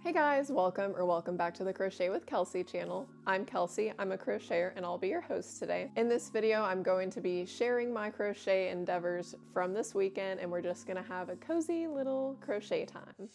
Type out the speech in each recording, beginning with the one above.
Hey guys, welcome back to the Crochet with Kelsey channel. I'm Kelsey, I'm a crocheter, and I'll be your host today. In this video, I'm going to be sharing my crochet endeavors from this weekend, and we're just gonna have a cozy little crochet time.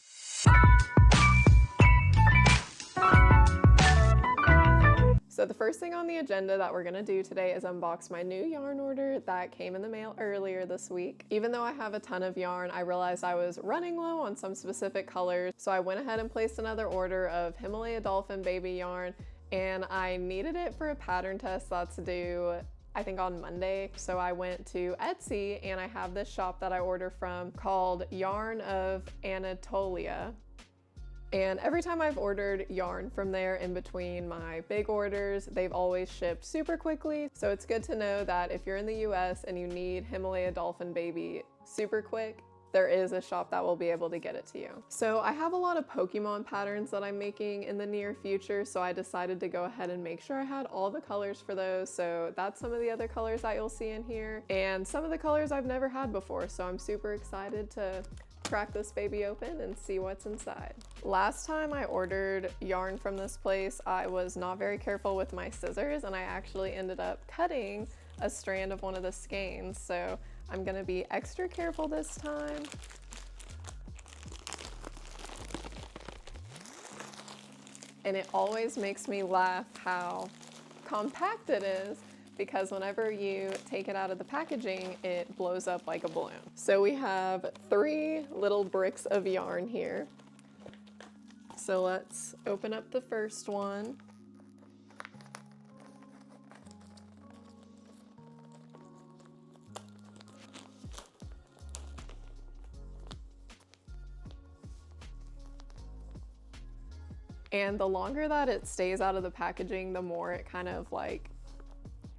So the first thing on the agenda that we're gonna do today is unbox my new yarn order that came in the mail earlier this week. Even though I have a ton of yarn, I realized I was running low on some specific colors, so I went ahead and placed another order of Himalaya Dolphin baby yarn, and I needed it for a pattern test that's due I think on Monday. So I went to Etsy and I have this shop that I order from called Yarn of Anatolia. And every time I've ordered yarn from there in between my big orders, they've always shipped super quickly. So it's good to know that if you're in the US and you need Himalaya Dolphin baby super quick, there is a shop that will be able to get it to you. So I have a lot of Pokemon patterns that I'm making in the near future, so I decided to go ahead and make sure I had all the colors for those. So that's some of the other colors that you'll see in here, and some of the colors I've never had before, so I'm super excited to crack this baby open and see what's inside. Last time I ordered yarn from this place, I was not very careful with my scissors, and I actually ended up cutting a strand of one of the skeins, so I'm gonna be extra careful this time. And it always makes me laugh how compact it is, because whenever you take it out of the packaging, it blows up like a balloon. So we have 3 little bricks of yarn here. So let's open up the first one. And the longer that it stays out of the packaging, the more it kind of like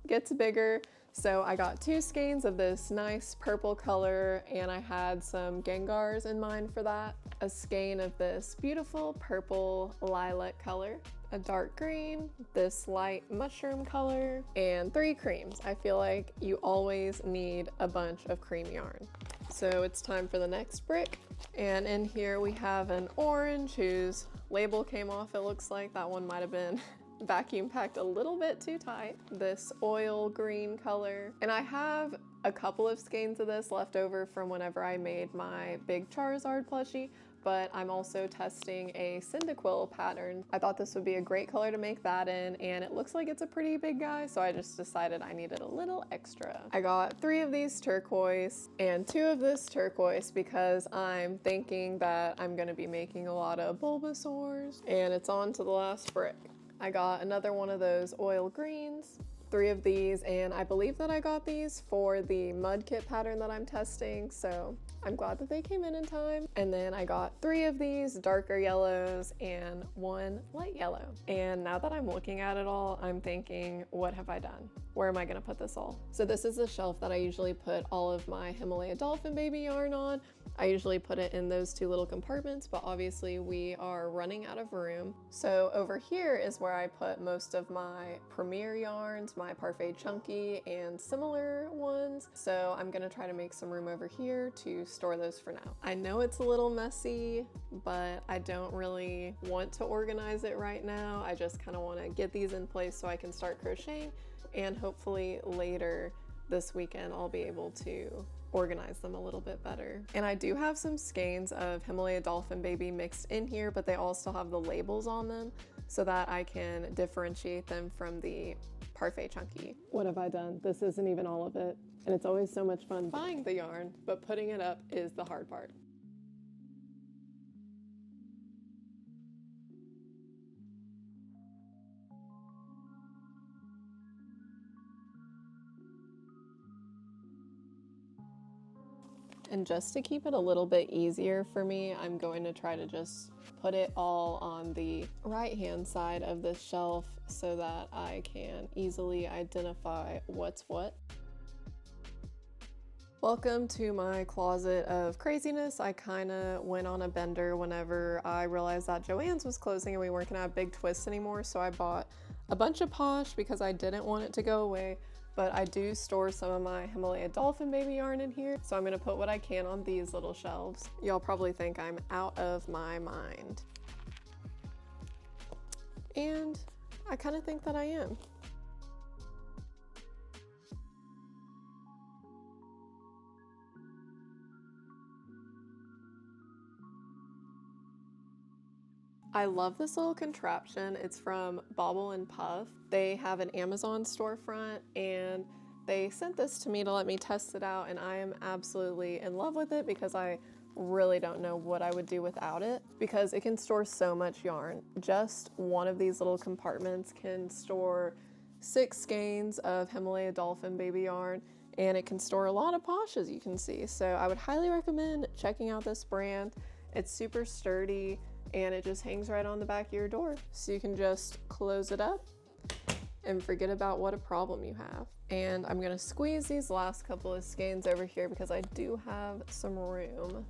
gets bigger. So I got 2 skeins of this nice purple color, and I had some Gengars in mind for that. A skein of this beautiful purple lilac color, a dark green, this light mushroom color, and 3 creams. I feel like you always need a bunch of cream yarn. So it's time for the next brick. And in here we have an orange whose label came off, it looks like. That one might have been vacuum packed a little bit too tight. This oil green color. And I have a couple of skeins of this left over from whenever I made my big Charizard plushie, but I'm also testing a Cyndaquil pattern. I thought this would be a great color to make that in, and it looks like it's a pretty big guy, so I just decided I needed a little extra. I got 3 of these turquoise and 2 of this turquoise because I'm thinking that I'm gonna be making a lot of Bulbasaurs, and it's on to the last brick. I got another one of those oil greens, 3 of these, and I believe that I got these for the mud kit pattern that I'm testing, so I'm glad that they came in time. And then I got 3 of these darker yellows and 1 light yellow. And now that I'm looking at it all, I'm thinking, what have I done? Where am I gonna put this all? So this is the shelf that I usually put all of my Himalaya Dolphin baby yarn on. I usually put it in those 2 little compartments, but obviously we are running out of room. So over here is where I put most of my Premier yarns, my Parfait Chunky, and similar ones. So I'm gonna try to make some room over here to store those for now. I know it's a little messy, but I don't really want to organize it right now. I just kind of want to get these in place so I can start crocheting, and hopefully later this weekend I'll be able to organize them a little bit better. And I do have some skeins of Himalaya Dolphin baby mixed in here, but they all still have the labels on them so that I can differentiate them from the Parfait Chunky. What have I done? This isn't even all of it. And it's always so much fun buying the yarn, but putting it up is the hard part. And just to keep it a little bit easier for me, I'm going to try to just put it all on the right-hand side of this shelf so that I can easily identify what's what. Welcome to my closet of craziness. I kind of went on a bender whenever I realized that Joann's was closing and we weren't gonna have big twists anymore, so I bought a bunch of Posh because I didn't want it to go away. But I do store some of my Himalaya Dolphin baby yarn in here, so I'm gonna put what I can on these little shelves. Y'all probably think I'm out of my mind. And I kind of think that I am. I love this little contraption. It's from Bobble and Puff. They have an Amazon storefront and they sent this to me to let me test it out, and I am absolutely in love with it because I really don't know what I would do without it because it can store so much yarn. Just one of these little compartments can store 6 skeins of Himalaya Dolphin baby yarn, and it can store a lot of posh, as you can see. So I would highly recommend checking out this brand. It's super sturdy and it just hangs right on the back of your door. So you can just close it up and forget about what a problem you have. And I'm gonna squeeze these last couple of skeins over here because I do have some room.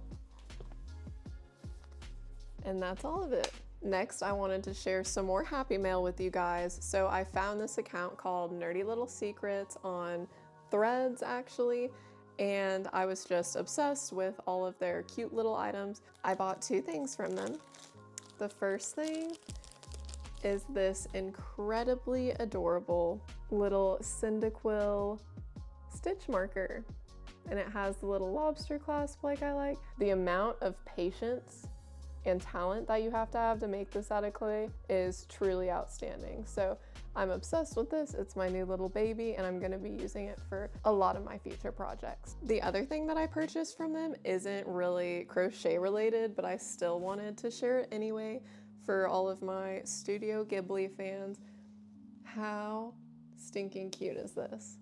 And that's all of it. Next, I wanted to share some more happy mail with you guys. So I found this account called Nerdy Little Secrets on Threads, actually, and I was just obsessed with all of their cute little items. I bought 2 things from them. The first thing is this incredibly adorable little Cyndaquil stitch marker, and it has the little lobster clasp like I like. The amount of patience and talent that you have to make this out of clay is truly outstanding. So I'm obsessed with this. It's my new little baby and I'm gonna be using it for a lot of my future projects. The other thing that I purchased from them isn't really crochet related, but I still wanted to share it anyway for all of my Studio Ghibli fans. How stinking cute is this?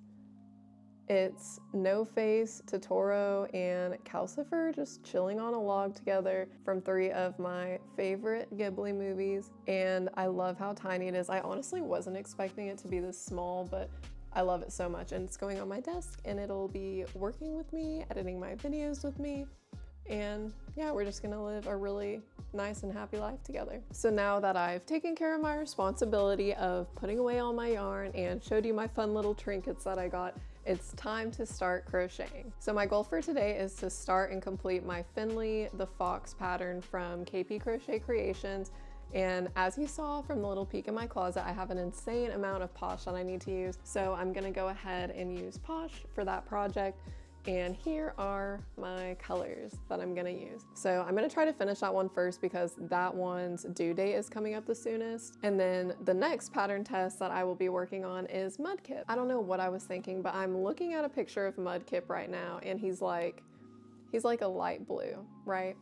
It's No Face, Totoro, and Calcifer just chilling on a log together from 3 of my favorite Ghibli movies, and I love how tiny it is. I honestly wasn't expecting it to be this small, but I love it so much, and it's going on my desk, and it'll be working with me, editing my videos with me, and yeah, we're just gonna live a really nice and happy life together. So now that I've taken care of my responsibility of putting away all my yarn and showed you my fun little trinkets that I got, it's time to start crocheting. So my goal for today is to start and complete my Finley the Fox pattern from KP Crochet Creations. And as you saw from the little peek in my closet, I have an insane amount of posh that I need to use. So I'm gonna go ahead and use posh for that project. And here are my colors that I'm gonna use. So I'm gonna try to finish that one first because that one's due date is coming up the soonest. And then the next pattern test that I will be working on is Mudkip. I don't know what I was thinking, but I'm looking at a picture of Mudkip right now and he's like a light blue, right?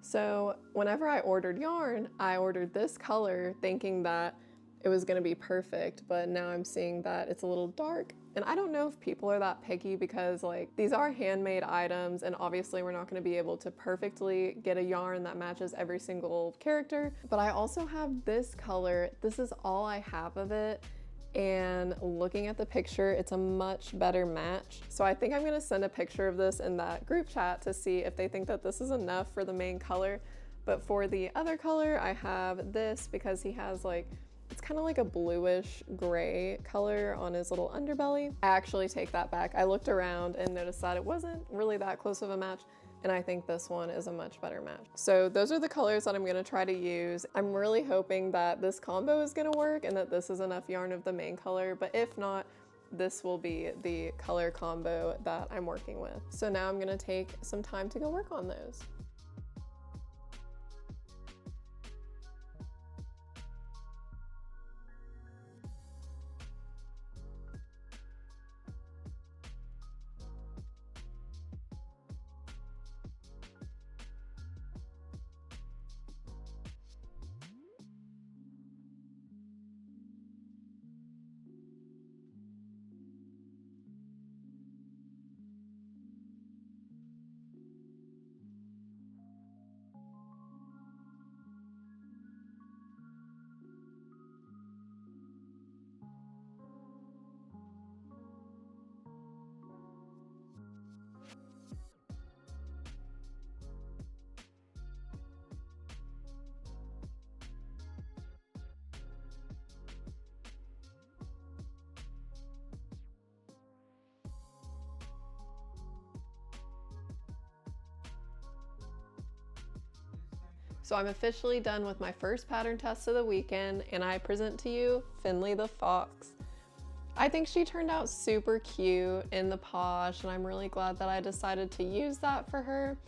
So whenever I ordered yarn, I ordered this color thinking that it was gonna be perfect, but now I'm seeing that it's a little dark. And I don't know if people are that picky because like these are handmade items and obviously we're not gonna be able to perfectly get a yarn that matches every single character. But I also have this color. This is all I have of it. And looking at the picture, it's a much better match. So I think I'm gonna send a picture of this in that group chat to see if they think that this is enough for the main color. But for the other color, I have this because he has like, it's kind of like a bluish gray color on his little underbelly. I actually take that back. I looked around and noticed that it wasn't really that close of a match, and I think this one is a much better match. So those are the colors that I'm gonna try to use. I'm really hoping that this combo is gonna work and that this is enough yarn of the main color, but if not, this will be the color combo that I'm working with. So now I'm gonna take some time to go work on those. So I'm officially done with my first pattern test of the weekend, and I present to you Finley the Fox. I think she turned out super cute in the posh, and I'm really glad that I decided to use that for her.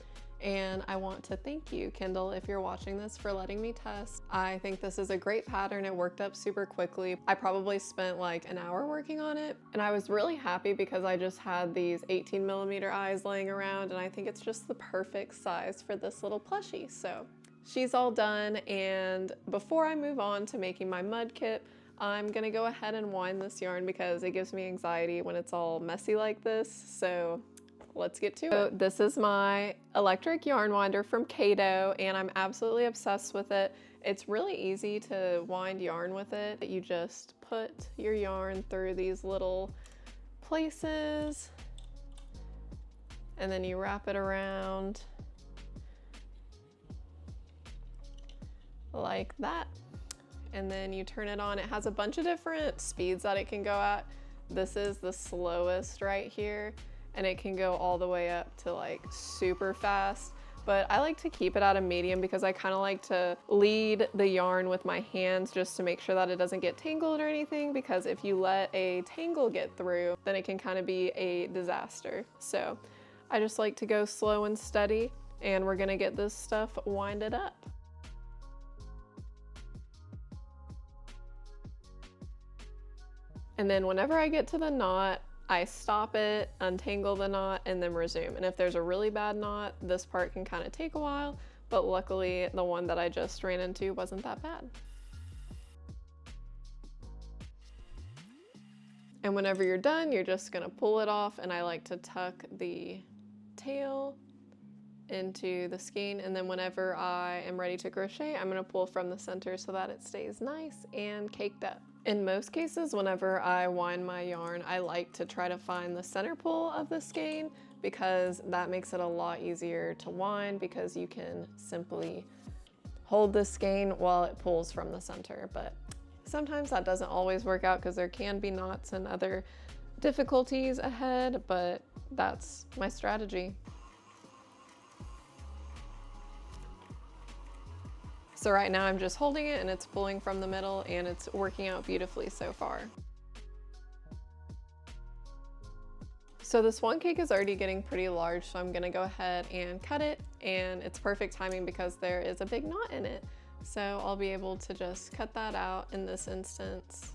And I want to thank you, Kendall, if you're watching this, for letting me test. I think this is a great pattern. It worked up super quickly. I probably spent like an hour working on it, and I was really happy because I just had these 18mm eyes laying around, and I think it's just the perfect size for this little plushie. So she's all done, and before I move on to making my mud kit, I'm gonna go ahead and wind this yarn because it gives me anxiety when it's all messy like this. So let's get to it. This is my electric yarn winder from Kato, and I'm absolutely obsessed with it. It's really easy to wind yarn with it. You just put your yarn through these little places, and then you wrap it around like that. And then you turn it on. It has a bunch of different speeds that it can go at. This is the slowest right here, and it can go all the way up to like super fast. But I like to keep it at a medium because I kind of like to lead the yarn with my hands just to make sure that it doesn't get tangled or anything, because if you let a tangle get through, then it can kind of be a disaster. So I just like to go slow and steady, and we're gonna get this stuff winded up. And then whenever I get to the knot, I stop it, untangle the knot, and then resume. And if there's a really bad knot, this part can kind of take a while, but luckily the one that I just ran into wasn't that bad. And whenever you're done, you're just gonna pull it off, and I like to tuck the tail into the skein, and then whenever I am ready to crochet, I'm gonna pull from the center so that it stays nice and caked up. In most cases, whenever I wind my yarn, I like to try to find the center pull of the skein because that makes it a lot easier to wind, because you can simply hold the skein while it pulls from the center. But sometimes that doesn't always work out because there can be knots and other difficulties ahead, but that's my strategy. So right now I'm just holding it and it's pulling from the middle, and it's working out beautifully so far. So this one cake is already getting pretty large, so I'm gonna go ahead and cut it, and it's perfect timing because there is a big knot in it. So I'll be able to just cut that out in this instance.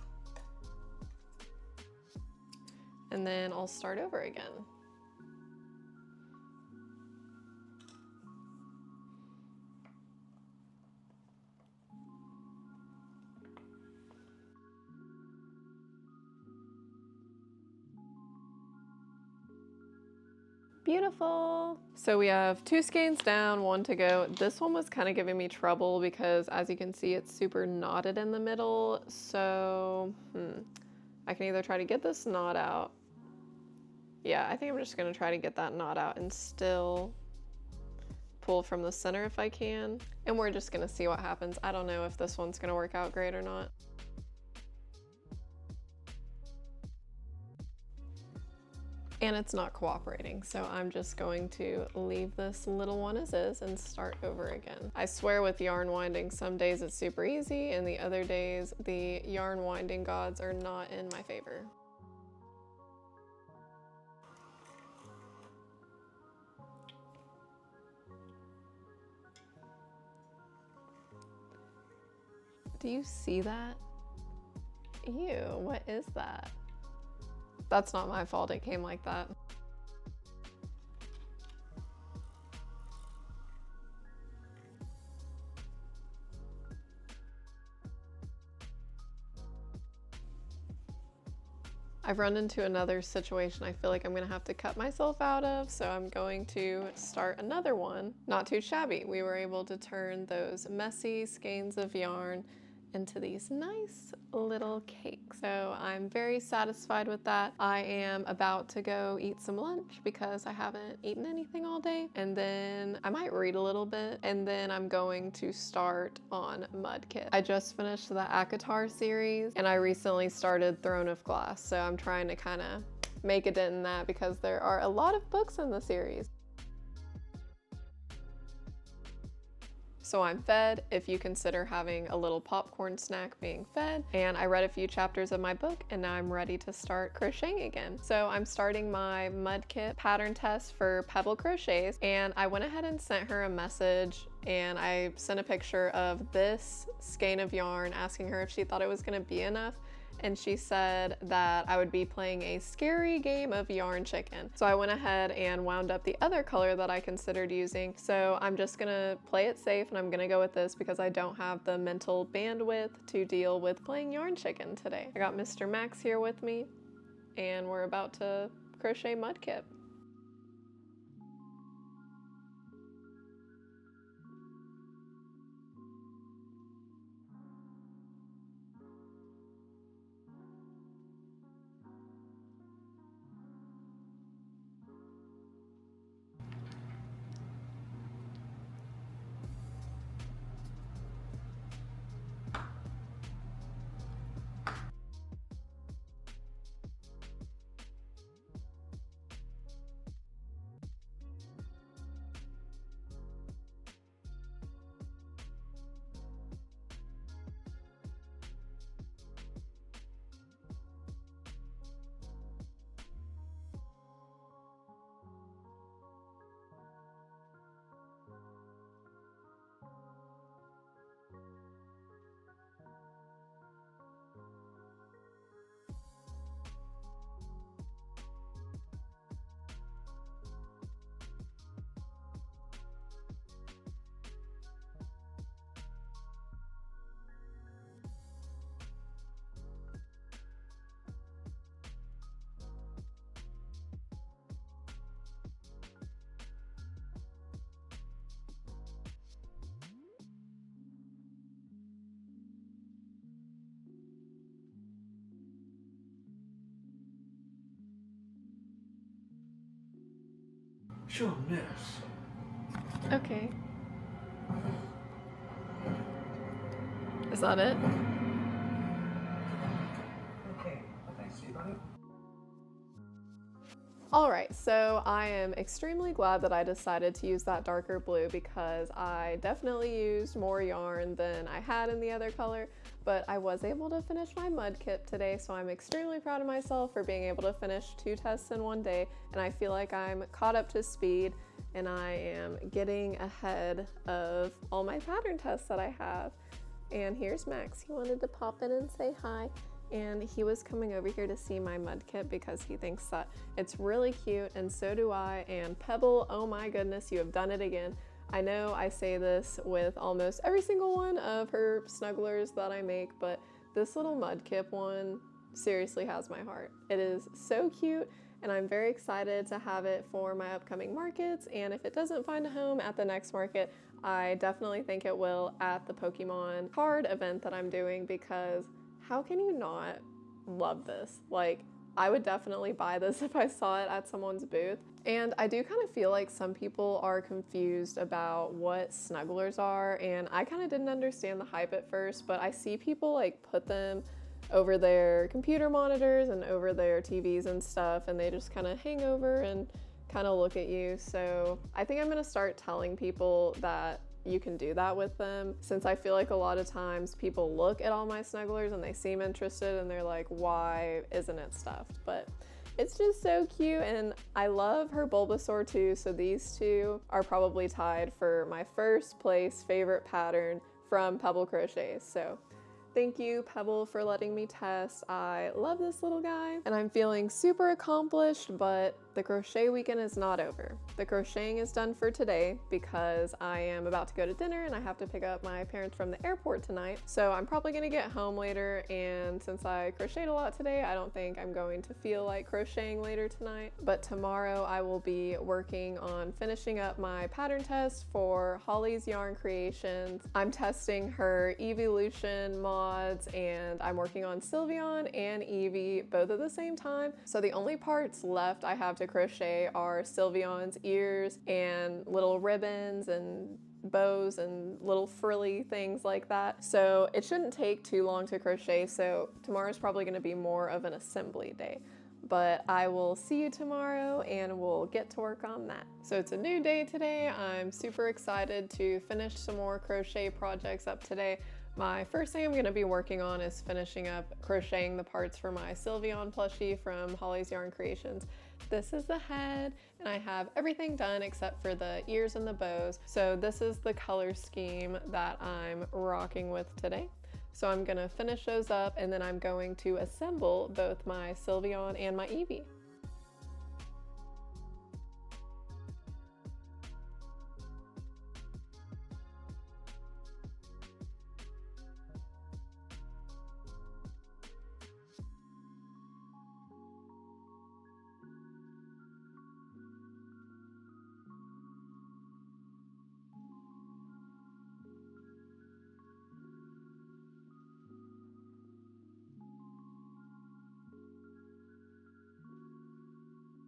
And then I'll start over again. Beautiful. So we have 2 skeins down, 1 to go. This one was kind of giving me trouble because, as you can see, it's super knotted in the middle. So I can either try to get this knot out. Yeah, I think I'm just gonna try to get that knot out and still pull from the center if I can. And we're just gonna see what happens. I don't know if this one's gonna work out great or not. And it's not cooperating, so I'm just going to leave this little one as is and start over again. I swear with yarn winding, some days it's super easy, and the other days the yarn winding gods are not in my favor. Do you see that? Ew, what is that? That's not my fault, it came like that. I've run into another situation I feel like I'm gonna have to cut myself out of, so I'm going to start another one. Not too shabby. We were able to turn those messy skeins of yarn into these nice little cakes. So I'm very satisfied with that. I am about to go eat some lunch because I haven't eaten anything all day, and then I might read a little bit, and then I'm going to start on Mud Kit. I just finished the ACOTAR series, and I recently started Throne of Glass, so I'm trying to kind of make a dent in that because there are a lot of books in the series. So I'm fed, if you consider having a little popcorn snack being fed, and I read a few chapters of my book and now I'm ready to start crocheting again. So I'm starting my mud kit pattern test for Pebble Crochets, and I went ahead and sent her a message and I sent a picture of this skein of yarn asking her if she thought it was gonna be enough. And she said that I would be playing a scary game of yarn chicken. So I went ahead and wound up the other color that I considered using. So I'm just gonna play it safe and I'm gonna go with this because I don't have the mental bandwidth to deal with playing yarn chicken today. I got Mr. Max here with me and we're about to crochet mud kit. Sure, miss. Okay. Is that it? Okay, thanks, buddy. Alright, so I am extremely glad that I decided to use that darker blue because I definitely used more yarn than I had in the other color, but I was able to finish my mud kit today, so I'm extremely proud of myself for being able to finish 2 tests in one day, and I feel like I'm caught up to speed and I am getting ahead of all my pattern tests that I have. And here's Max. He wanted to pop in and say hi. And he was coming over here to see my mud kit because he thinks that it's really cute, and so do I. And Pebble, oh my goodness, you have done it again. I know I say this with almost every single one of her snugglers that I make, but this little mud kit one seriously has my heart. It is so cute, and I'm very excited to have it for my upcoming markets, and if it doesn't find a home at the next market, I definitely think it will at the Pokemon card event that I'm doing, because how can you not love this? Like, I would definitely buy this if I saw it at someone's booth. And I do kind of feel like some people are confused about what snugglers are, and I kind of didn't understand the hype at first, but I see people like put them over their computer monitors and over their TVs and stuff, and they just kind of hang over and kind of look at you. So I think I'm gonna start telling people that you can do that with them, since I feel like a lot of times people look at all my snugglers and they seem interested and they're like, why isn't it stuffed? But it's just so cute, and I love her Bulbasaur too, so these two are probably tied for my first place favorite pattern from Pebble Crochets. So thank you, Pebble, for letting me test. I love this little guy, and I'm feeling super accomplished, but the crochet weekend is not over. The crocheting is done for today because I am about to go to dinner and I have to pick up my parents from the airport tonight. So I'm probably gonna get home later, and since I crocheted a lot today, I don't think I'm going to feel like crocheting later tonight. But tomorrow I will be working on finishing up my pattern test for Holly's Yarn Creations. I'm testing her Evolution mods, and I'm working on Sylveon and Eevee both at the same time. So the only parts left I have to crochet are Sylveon's ears and little ribbons and bows and little frilly things like that. So it shouldn't take too long to crochet, so tomorrow's probably going to be more of an assembly day. but I will see you tomorrow and we'll get to work on that. So it's a new day today. I'm super excited to finish some more crochet projects up today. My first thing I'm going to be working on is finishing up crocheting the parts for my Sylveon plushie from Holly's Yarn Creations. This is the head, and I have everything done except for the ears and the bows. So this is the color scheme that I'm rocking with today. So I'm gonna finish those up, and then I'm going to assemble both my Sylveon and my Eevee.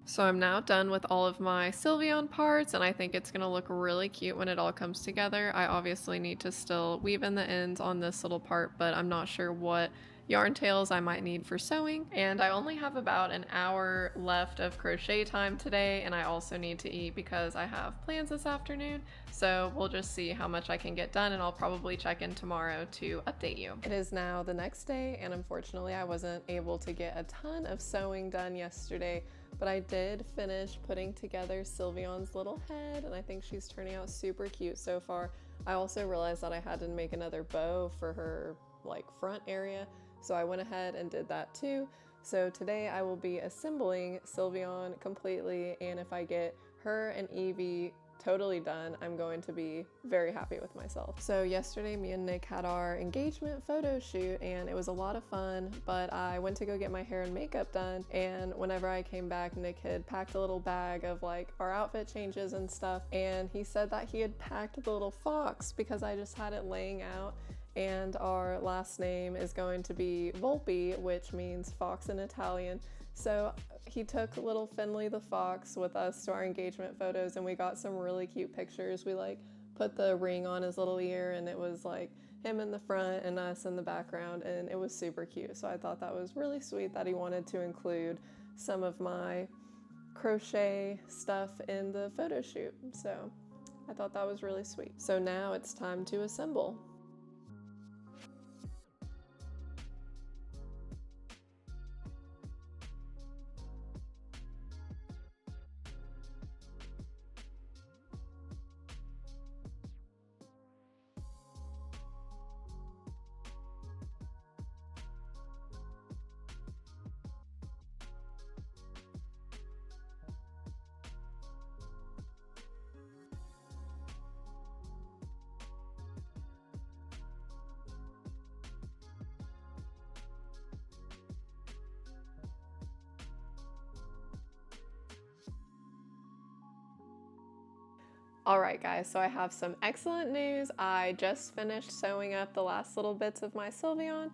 So I'm now done with all of my Sylveon parts, and I think it's gonna look really cute when it all comes together. I obviously need to still weave in the ends on this little part, but I'm not sure what yarn tails I might need for sewing. And I only have about an hour left of crochet time today, and I also need to eat because I have plans this afternoon. So we'll just see how much I can get done, and I'll probably check in tomorrow to update you. It is now the next day, and unfortunately I wasn't able to get a ton of sewing done yesterday, but I did finish putting together Sylveon's little head, and I think she's turning out super cute so far. I also realized that I had to make another bow for her like front area, so I went ahead and did that too. So today I will be assembling Sylveon completely, and if I get her and Eevee totally done, I'm going to be very happy with myself. So yesterday me and Nick had our engagement photo shoot, and it was a lot of fun, but I went to go get my hair and makeup done, and whenever I came back, Nick had packed a little bag of like our outfit changes and stuff, and he said that he had packed the little fox because I just had it laying out, and our last name is going to be Volpe, which means fox in Italian. So he took little Finley the fox with us to our engagement photos, and we got some really cute pictures. We like put the ring on his little ear, and it was like him in the front and us in the background, and it was super cute. So I thought that was really sweet that he wanted to include some of my crochet stuff in the photo shoot. So I thought that was really sweet. So now it's time to assemble. Alright guys, so I have some excellent news. I just finished sewing up the last little bits of my Sylveon,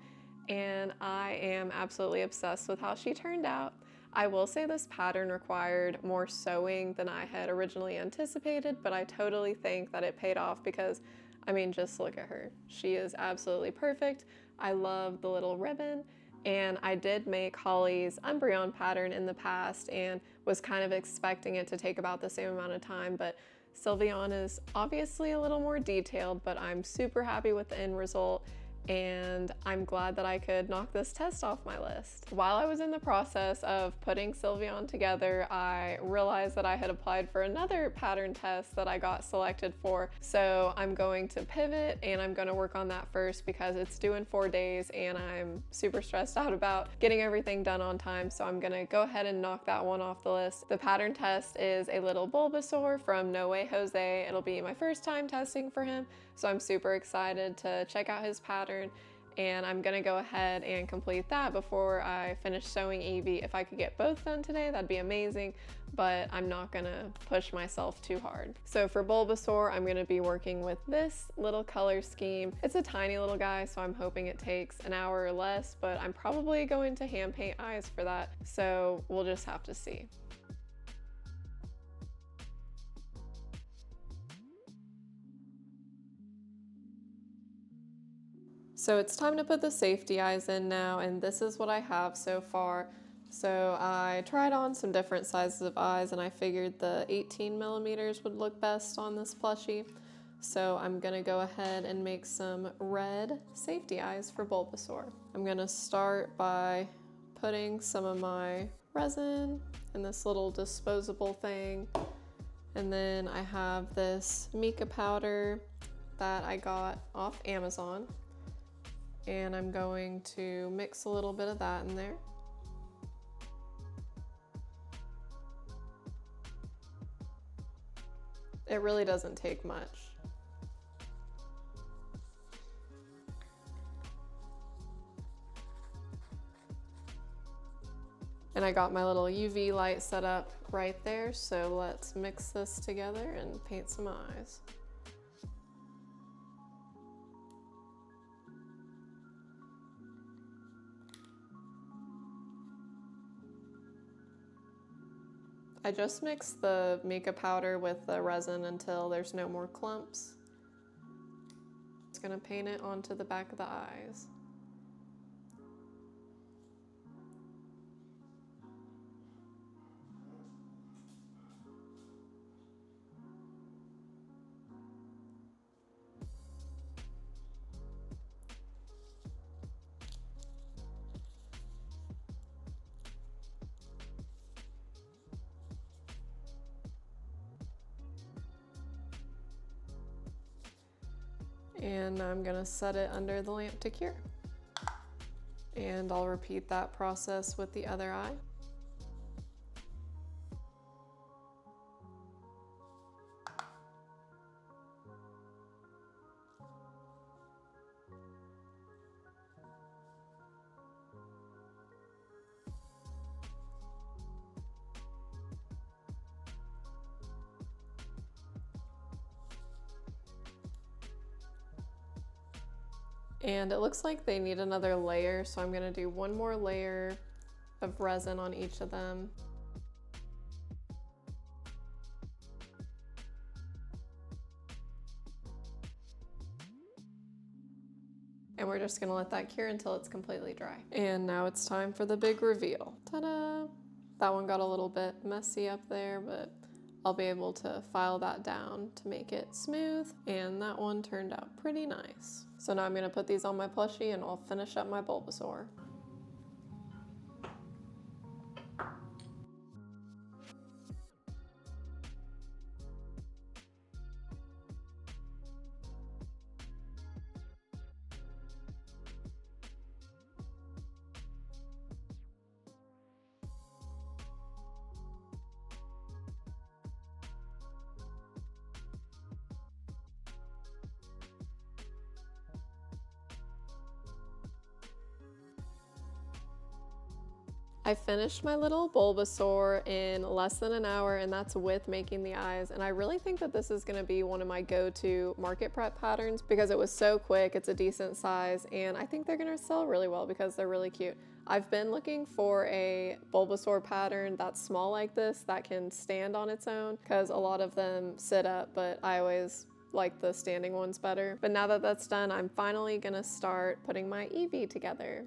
and I am absolutely obsessed with how she turned out. I will say this pattern required more sewing than I had originally anticipated, but I totally think that it paid off because, I mean, just look at her. She is absolutely perfect. I love the little ribbon, and I did make Holly's Umbreon pattern in the past and was kind of expecting it to take about the same amount of time, but Sylveon is obviously a little more detailed, but I'm super happy with the end result, and I'm glad that I could knock this test off my list. While I was in the process of putting Sylveon together, I realized that I had applied for another pattern test that I got selected for, so I'm going to pivot and I'm going to work on that first because it's due in 4 days and I'm super stressed out about getting everything done on time, so I'm going to go ahead and knock that one off the list. The pattern test is a little Bulbasaur from No Way Jose. It'll be my first time testing for him, so I'm super excited to check out his pattern, and I'm gonna go ahead and complete that before I finish sewing Eevee. If I could get both done today, that'd be amazing, but I'm not gonna push myself too hard. So for Bulbasaur, I'm gonna be working with this little color scheme. It's a tiny little guy, so I'm hoping it takes an hour or less, but I'm probably going to hand paint eyes for that, so we'll just have to see. So it's time to put the safety eyes in now, and this is what I have so far. So I tried on some different sizes of eyes and I figured the 18 millimeters would look best on this plushie. So I'm gonna go ahead and make some red safety eyes for Bulbasaur. I'm gonna start by putting some of my resin in this little disposable thing. And then I have this mica powder that I got off Amazon. And I'm going to mix a little bit of that in there. It really doesn't take much. And I got my little UV light set up right there, so let's mix this together and paint some eyes. I just mixed the mica powder with the resin until there's no more clumps. It's gonna paint it onto the back of the eyes. And I'm gonna set it under the lamp to cure. And I'll repeat that process with the other eye. And it looks like they need another layer, so I'm gonna do one more layer of resin on each of them. And we're just gonna let that cure until it's completely dry. And now it's time for the big reveal. Ta-da! That one got a little bit messy up there, but I'll be able to file that down to make it smooth, and that one turned out pretty nice. So now I'm gonna put these on my plushie and I'll finish up my Bulbasaur. I finished my little Bulbasaur in less than an hour, and that's with making the eyes. And I really think that this is gonna be one of my go-to market prep patterns because it was so quick, it's a decent size, and I think they're gonna sell really well because they're really cute. I've been looking for a Bulbasaur pattern that's small like this that can stand on its own because a lot of them sit up, but I always like the standing ones better. But now that that's done, I'm finally gonna start putting my Eevee together.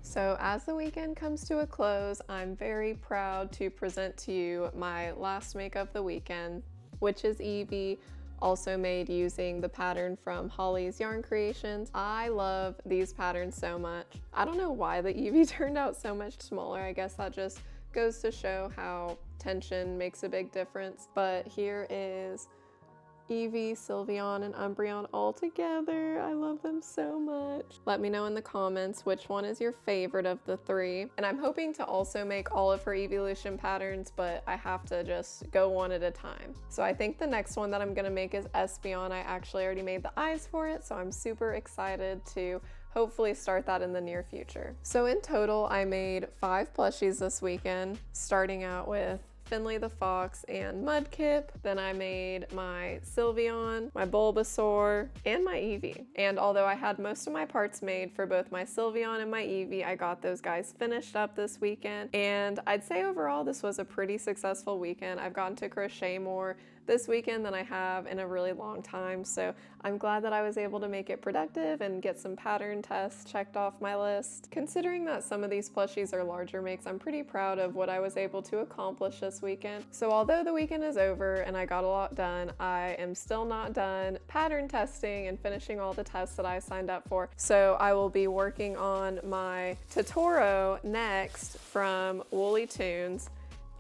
So as the weekend comes to a close, I'm very proud to present to you my last make of the weekend, which is Eevee, also made using the pattern from Holly's Yarn Creations. I love these patterns so much. I don't know why the Eevee turned out so much smaller. I guess that just goes to show how tension makes a big difference. But here is Eevee, Sylveon, and Umbreon all together. I love them so much. Let me know in the comments which one is your favorite of the three. And I'm hoping to also make all of her evolution patterns, but I have to just go one at a time. So I think the next one that I'm gonna make is Espeon. I actually already made the eyes for it, so I'm super excited to hopefully start that in the near future. So in total, I made 5 plushies this weekend, starting out with Finley the Fox and Mudkip. Then I made my Sylveon, my Bulbasaur, and my Eevee. And although I had most of my parts made for both my Sylveon and my Eevee, I got those guys finished up this weekend. And I'd say overall this was a pretty successful weekend. I've gotten to crochet more this weekend than I have in a really long time, so I'm glad that I was able to make it productive and get some pattern tests checked off my list. Considering that some of these plushies are larger makes, I'm pretty proud of what I was able to accomplish this weekend. So although the weekend is over and I got a lot done, I am still not done pattern testing and finishing all the tests that I signed up for. So I will be working on my Totoro next from Woolly Tunes,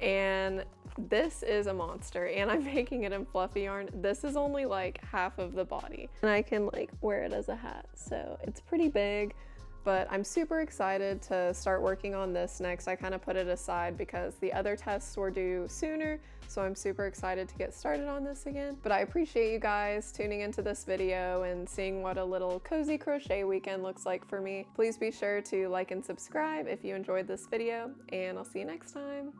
and this is a monster, and I'm making it in fluffy yarn. This is only like half of the body, and I can like wear it as a hat, so it's pretty big, but I'm super excited to start working on this next. I kind of put it aside because the other tests were due sooner, so I'm super excited to get started on this again. But I appreciate you guys tuning into this video and seeing what a little cozy crochet weekend looks like for me. Please be sure to like and subscribe if you enjoyed this video, and I'll see you next time.